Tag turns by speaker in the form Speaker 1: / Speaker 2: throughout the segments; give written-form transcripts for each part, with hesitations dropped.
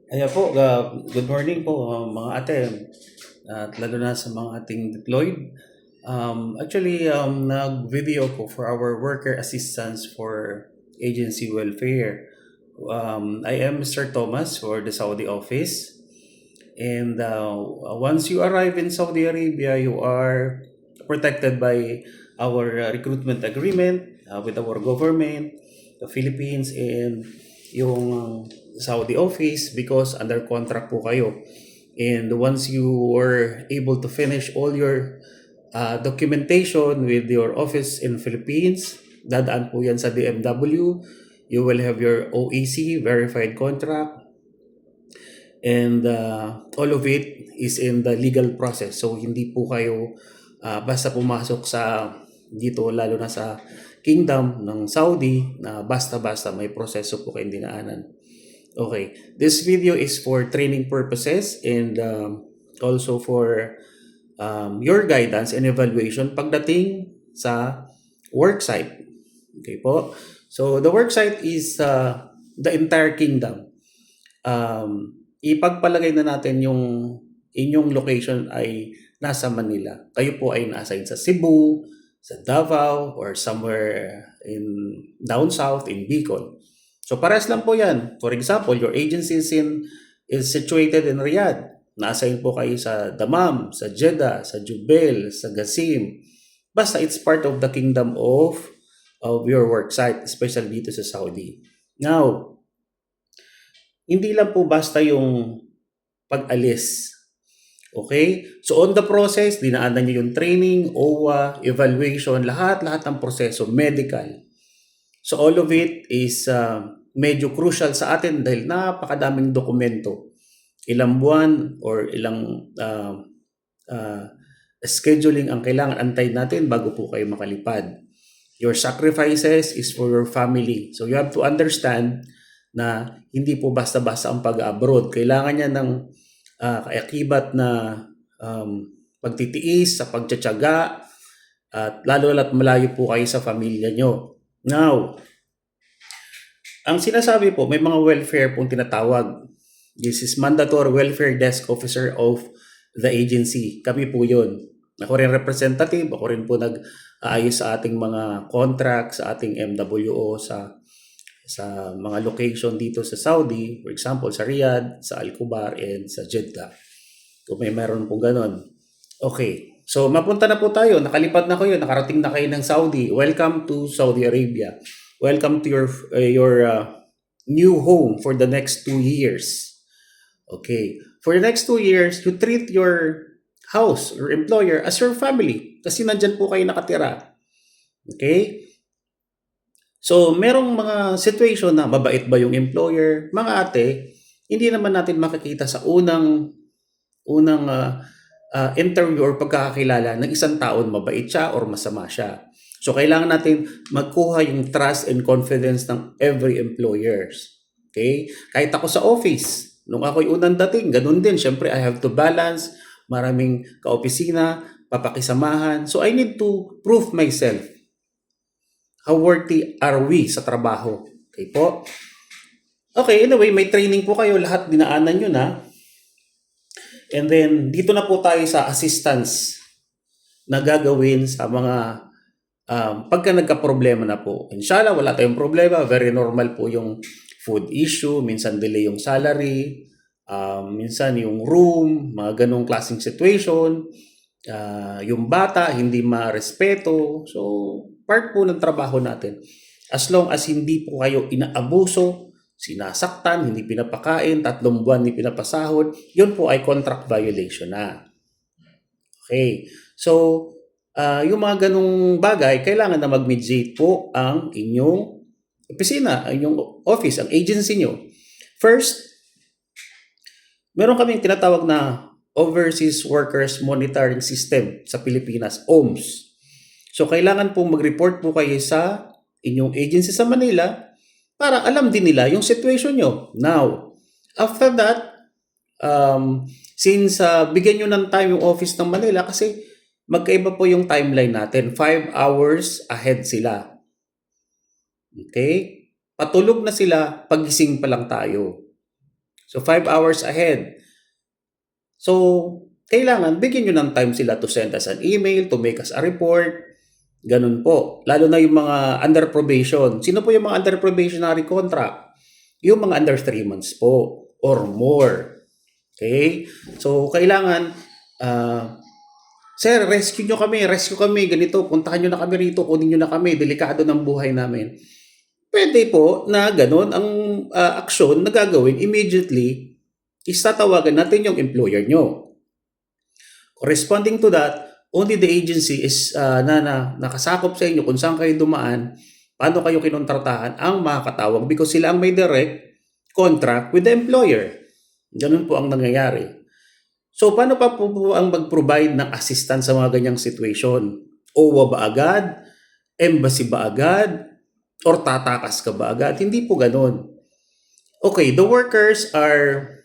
Speaker 1: Ayan po, good morning po mga ate at lalo na sa mga ating deployed. Nag-video ko for our worker assistance for agency welfare. I am Mr. Thomas for the Saudi office. And once you arrive in Saudi Arabia, you are protected by our recruitment agreement with our government, the Philippines, and yung Saudi office because under contract po kayo. And once you were able to finish all your documentation with your office in Philippines, dadaan po yan sa DMW. You will have your OEC, verified contract, and all of it is in the legal process. So hindi po kayo basta pumasok sa dito, lalo na sa kingdom ng Saudi, na basta-basta, may proseso po kayong dinaanan. Okay, this video is for training purposes and also for your guidance and evaluation pagdating sa worksite. Okay po. So the worksite is the entire kingdom. Ipagpalagay na natin yung inyong location ay nasa Manila. Kayo po ay na-assign sa Cebu, sa Davao, or somewhere in down south in Bicol. So parehas lang po yan. For example, your agency is situated in Riyadh. Na-assign po kayo sa Dammam, sa Jeddah, sa Jubail, sa Qasim. Basta it's part of the kingdom of your work site, especially dito sa Saudi. Now, hindi lang po basta yung pag-alis. Okay? So on the process, dinaanan niyo yung training, OWA, evaluation, lahat-lahat ng proseso, medical. So all of it is medyo crucial sa atin dahil napakadaming dokumento. Ilang buwan or ilang scheduling ang kailangan antayin natin bago po kayo makalipad. Your sacrifices is for your family. So you have to understand na hindi po basta-basta ang pag-abroad. Kailangan niya ng kayakibat na pagtitiis, sa pagtsatsaga, at lalo at malayo po kayo sa pamilya nyo. Now, ang sinasabi po, may mga welfare pong tinatawag. This is mandatory welfare desk officer of the agency. Kami po yun. Ako rin representative, ako rin po nag-aayos sa ating mga contract, sa ating MWO, sa mga location dito sa Saudi, for example, sa Riyadh, sa Al-Kubar, and sa Jeddah. Kung may meron po ganon. Okay, so mapunta na po tayo. Nakalipad na kayo, nakarating na kayo ng Saudi. Welcome to Saudi Arabia. Welcome to your new home for the next 2 years. Okay, for the next 2 years, you treat your house or employer as your family kasi nandyan po kayo nakatira. Okay? So, merong mga situation na mabait ba yung employer? Mga ate, hindi naman natin makikita sa unang interview or pagkakakilala ng isang taon mabait siya or masama siya. So, kailangan natin magkuha yung trust and confidence ng every employers. Okay? Kahit ako sa office, nung ako'y unang dating, ganun din. Siyempre, I have to balance, maraming kaopisina, papakisamahan. So, I need to prove myself. How worthy are we sa trabaho? Okay po? Okay, anyway, may training po kayo. Lahat dinaanan nyo na. And then, dito na po tayo sa assistance na gagawin sa mga pagka nagka-problema na po. Inshallah, wala tayong problema. Very normal po yung food issue. Minsan delay yung salary. Minsan yung room. Mga ganong klaseng situation. Yung bata, hindi ma-respeto. So, part po ng trabaho natin. As long as hindi po kayo inaabuso, sinasaktan, hindi pinapakain, 3 buwan hindi pinapasahod, yun po ay contract violation na. Okay. So, yung mga ganung bagay, kailangan na mag-mediate po ang inyong opisina, ang inyong office, ang agency nyo. First, meron kaming tinatawag na Overseas Workers Monitoring System sa Pilipinas, OMS. So, kailangan po mag-report po kayo sa inyong agency sa Manila para alam din nila yung situation nyo. Now, after that, since bigyan nyo ng time yung office ng Manila kasi magkaiba po yung timeline natin. 5 hours ahead sila. Okay? Patulog na sila, pagising pa lang tayo. So 5 hours ahead. So kailangan bigyan nyo ng time sila to send us an email, to make us a report. Ganun po. Lalo na yung mga under probation. Sino po yung mga under probationary contract? Yung mga under 3 months po or more. Okay? So kailangan sir, rescue kami, ganito, puntahan nyo na kami rito, kunin nyo na kami, delikado ng buhay namin. Pwede po na ganun ang aksyon na gagawin immediately is tatawagan natin yung employer nyo. Corresponding to that, only the agency is nakasakop sa inyo kung saan kayo dumaan, paano kayo kinontratahan ang makakatawag because sila ang may direct contract with the employer. Ganun po ang nangyayari. So, paano pa po ang mag-provide ng assistance sa mga ganyang situation? OWA ba agad? Embassy ba agad? Or tatakas ka ba agad? Hindi po ganun. Okay, the workers are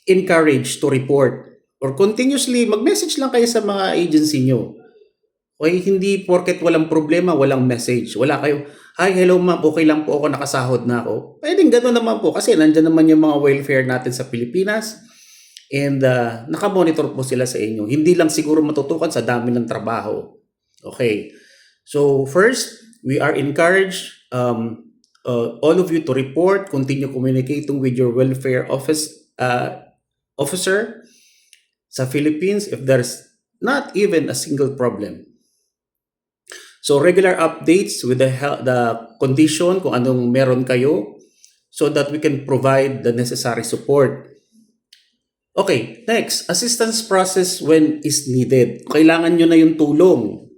Speaker 1: encouraged to report or continuously mag-message lang kayo sa mga agency nyo. Okay, hindi porket walang problema, walang message. Wala kayo, hi, hello ma'am, okay lang po ako, nakasahod na ako. Pwedeng ganun naman po kasi nandyan naman yung mga welfare natin sa Pilipinas. And nakamonitor po sila sa inyo. Hindi lang siguro matutukan sa dami ng trabaho. Okay. So first, we are encouraged all of you to report, continue communicating with your welfare officer sa Philippines if there's not even a single problem. So regular updates with the condition kung anong meron kayo so that we can provide the necessary support. Okay, next, assistance process when is needed. Kailangan nyo na yung tulong.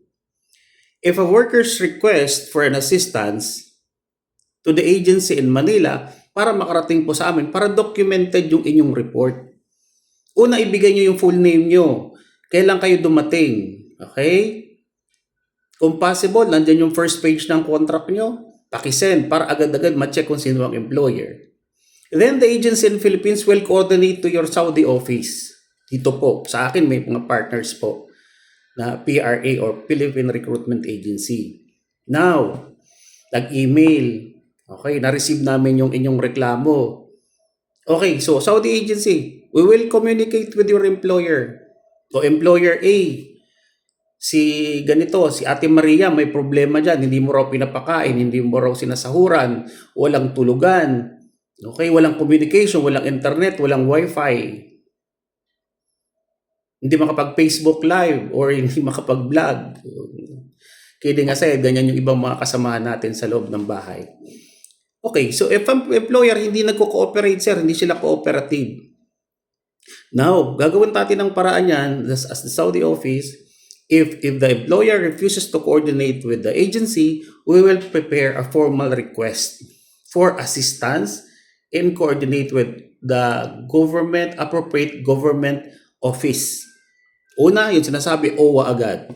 Speaker 1: If a worker's request for an assistance to the agency in Manila para makarating po sa amin, para documented yung inyong report. Una, ibigay nyo yung full name nyo. Kailan kayo dumating. Okay? Kung possible, nandyan yung first page ng contract nyo, pakisend para agad-agad ma-check kung sino ang employer. Then the agency in Philippines will coordinate to your Saudi office. Dito po, sa akin may mga partners po na PRA or Philippine Recruitment Agency. Now, nag-email. Okay, na-receive namin yung inyong reklamo. Okay, so Saudi agency, we will communicate with your employer. So employer A, si ganito, si Ate Maria may problema dyan, hindi mo raw pinapakain, hindi mo raw sinasahuran, walang tulugan. Okay, walang communication, walang internet, walang wifi. Hindi makapag-Facebook live or hindi makapag-vlog. Kidding aside, ganyan yung ibang mga kasamahan natin sa loob ng bahay. Okay, so if ang employer hindi nagko-cooperate, sir, hindi sila cooperative. Now, gagawin natin ng paraan yan as the Saudi office. If the employer refuses to coordinate with the agency, we will prepare a formal request for assistance and coordinate with the appropriate government office. Una, yung sinasabi, OWA agad.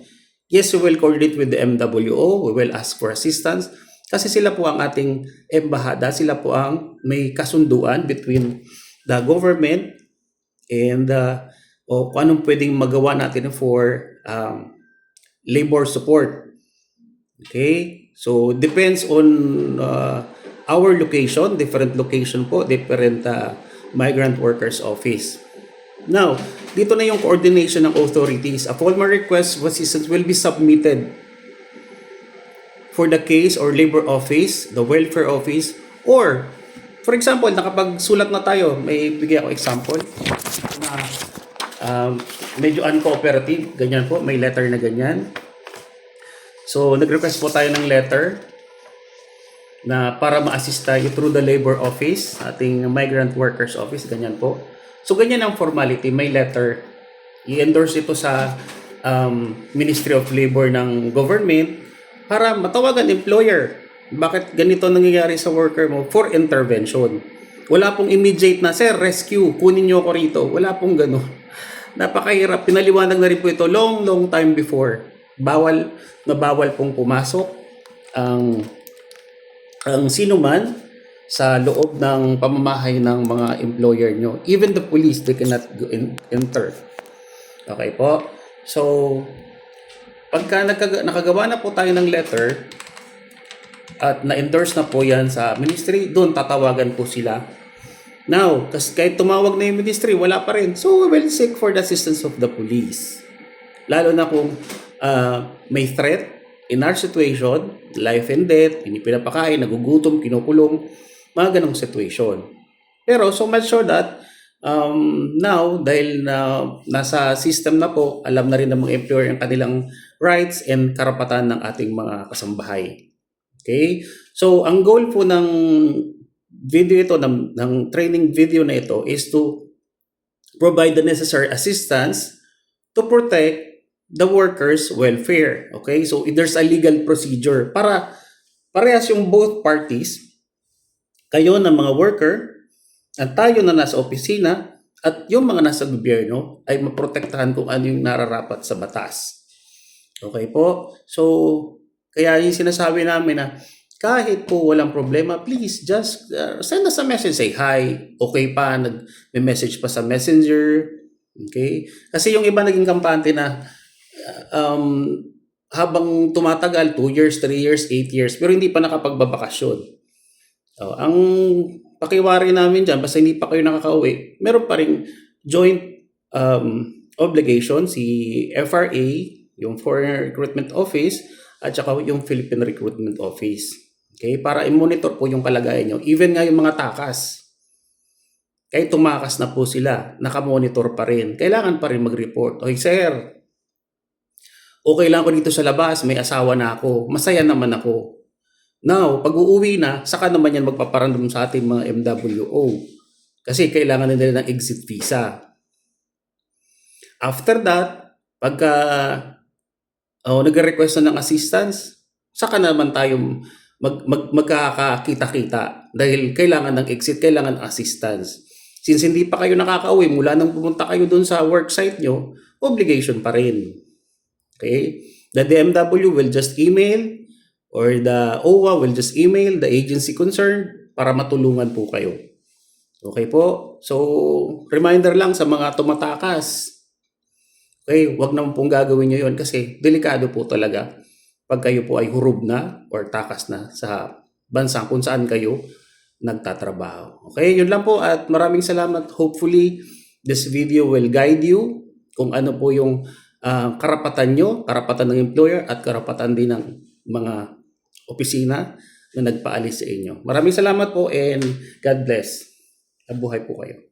Speaker 1: Yes, we will coordinate with the MWO. We will ask for assistance. Kasi sila po ang ating embahada. Sila po ang may kasunduan between the government and kung anong pwedeng magawa natin for labor support. Okay? So, depends on our location, different location po, different migrant workers office. Now, dito na yung coordination ng authorities. A formal request for assistance will be submitted for the case or labor office, the welfare office, or, for example, nakapagsulat na tayo, may bigay ako example, na medyo uncooperative, ganyan po, may letter na ganyan. So, nag-request po tayo ng letter na para ma-assist tayo through the labor office, ating migrant workers office, ganyan po. So, ganyan ang formality, may letter. I-endorse ito sa Ministry of Labor ng government para matawagan employer. Bakit ganito nangyayari sa worker mo? For intervention. Wala pong immediate na, sir, rescue, kunin nyo ako rito. Wala pong gano'n. Napakahirap. Pinaliwanag na rin po ito long time before. Bawal pong pumasok ang sino man sa loob ng pamamahay ng mga employer nyo. Even the police, they cannot enter. Okay po? So, pagka nakagawa na po tayo ng letter at na-endorse na po yan sa ministry, doon tatawagan po sila Now, kasi kahit tumawag na yung ministry, wala pa rin. So, we will seek for the assistance of the police. Lalo na kung may threat in our situation, life and death, hindi pinapakain, nagugutom, kinukulong, mga ganong situation. Pero so much so that now, dahil nasa system na po, alam na rin ng mga employer ang kanilang rights and karapatan ng ating mga kasambahay. Okay? So, ang goal po ng video ito, ng training video na ito is to provide the necessary assistance to protect the workers' welfare. Okay? So, there's a legal procedure para parehas yung both parties, kayo ng mga worker, at tayo na nasa opisina, at yung mga nasa gobyerno ay maprotektahan kung ano yung nararapat sa batas. Okay po? So, kaya yung sinasabi namin na kahit po walang problema, please just send us a message. Say hi, okay pa, nag-message pa sa messenger. Okay? Kasi yung iba naging kampante na habang tumatagal, 2 years, 3 years, 8 years, pero hindi pa nakapagbabakasyon. Ang pakiwari namin dyan, basta hindi pa kayo nakakauwi, meron pa rin joint obligation si FRA, yung Foreign Recruitment Office, at saka yung Philippine Recruitment Office. Okay? Para i-monitor po yung kalagayan nyo. Even nga yung mga takas, kahit tumakas na po sila, nakamonitor pa rin. Kailangan pa rin mag-report. Okay, sir, okay lang ako dito sa labas, may asawa na ako, masaya naman ako. Now, pag uuwi na, saka naman yan magpaparandom sa ating mga MWO. Kasi kailangan na nila ng exit visa. After that, pagka nag-request na ng assistance, saka naman tayo magkakakita-kita dahil kailangan ng exit, kailangan ng assistance. Since hindi pa kayo nakakauwi, mula nang pumunta kayo dun sa worksite nyo, obligation pa rin. Okay? The DMW will just email or the OWA will just email the agency concerned para matulungan po kayo. Okay po? So, reminder lang sa mga tumatakas. Okay, wag naman pong gagawin nyo yun kasi delikado po talaga pag kayo po ay hurub na or takas na sa bansa kung saan kayo nagtatrabaho. Okay, yun lang po at maraming salamat. Hopefully, this video will guide you kung ano po yung karapatan nyo, karapatan ng employer at karapatan din ng mga opisina na nagpaalis sa inyo. Maraming salamat po and God bless. Nabuhay po kayo.